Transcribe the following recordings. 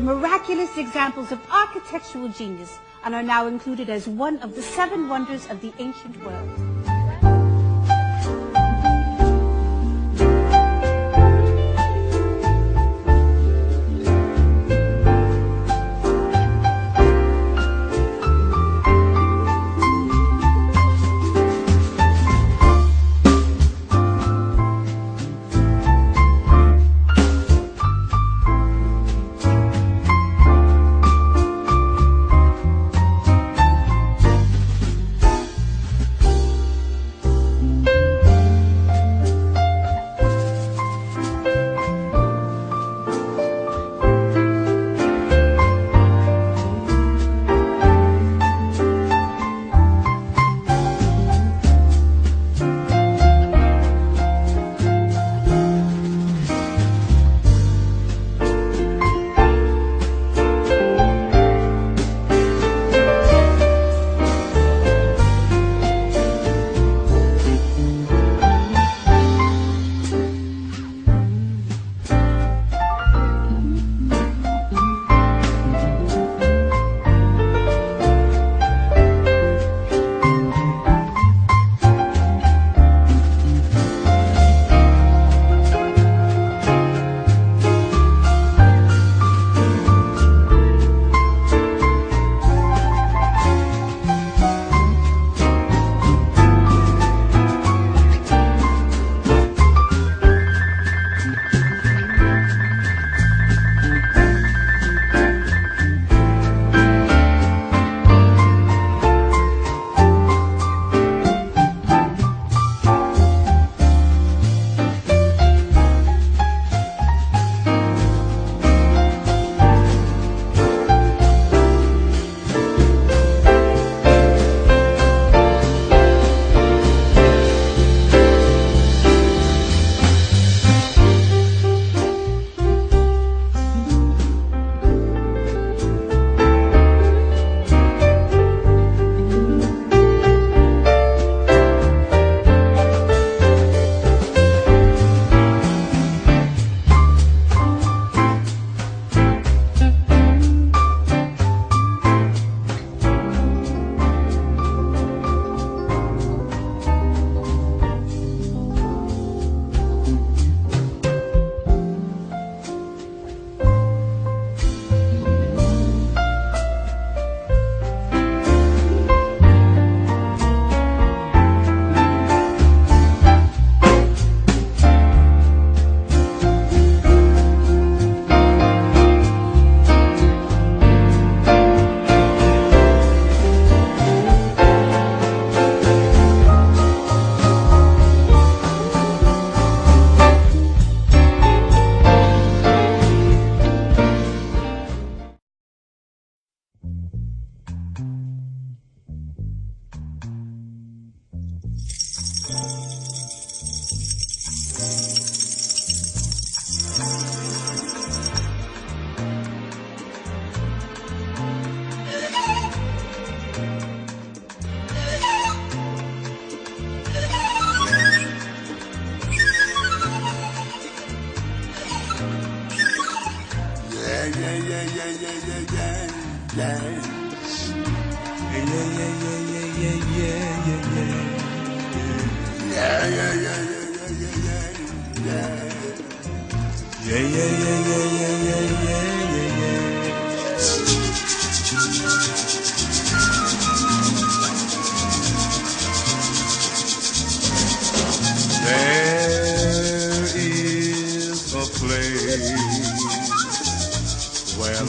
miraculous examples of architectural genius and are now included as one of the 7 wonders of the ancient world.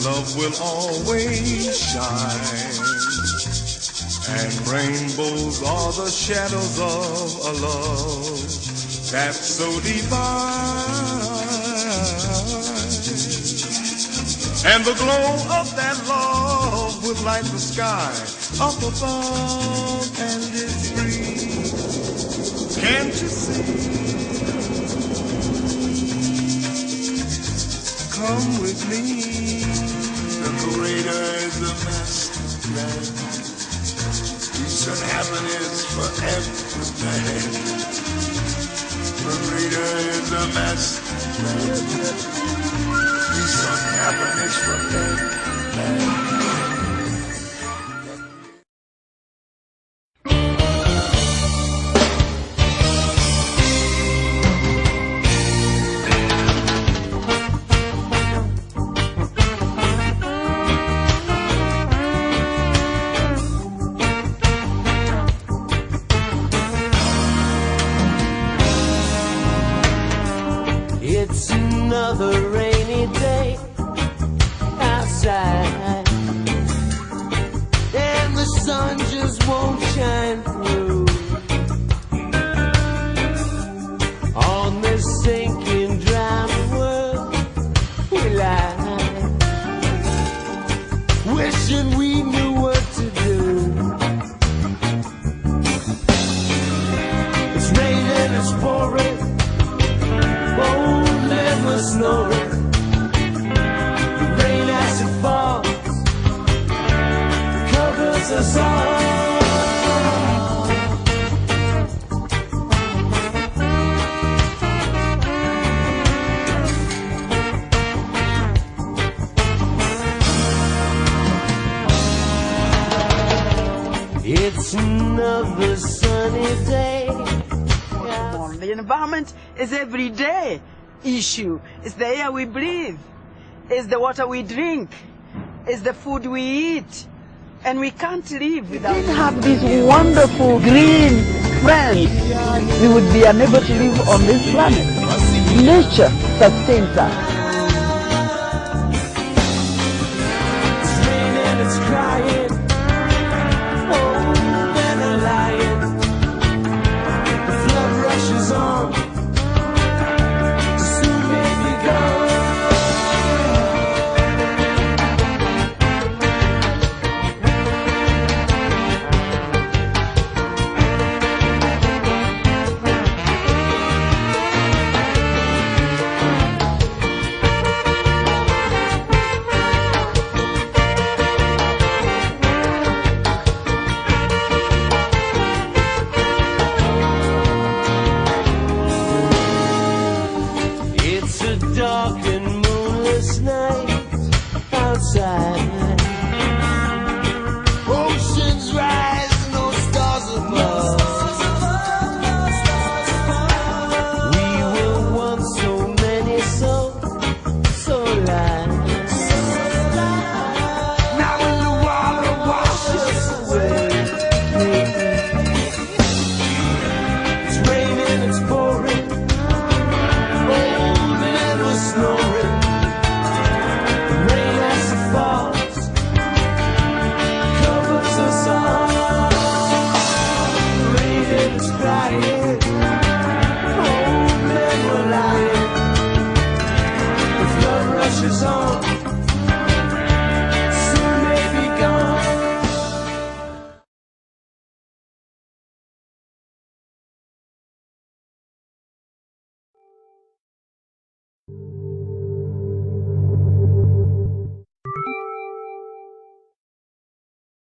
Love will always shine, and rainbows are the shadows of a love that's so divine. And the glow of that love will light the sky up above, and it's free. Can't you see? Come with me. The creator is the master plan. Peace and happiness for every man. The creator is the master plan. be some happiness from that. It's another rainy day outside, and the sun just won't shine through on this sinking, drowning world. We lie, wishing we knew what to do. It's raining, it's pouring, won't never snoring. The rain as it falls covers us all. It's another sunny day. The environment is everyday issue. It's the air we breathe. It's the water we drink. It's the food we eat. And we can't live without it. If we didn't have these wonderful green friends, we would be unable to live on this planet. Nature sustains us. It's raining, it's crying.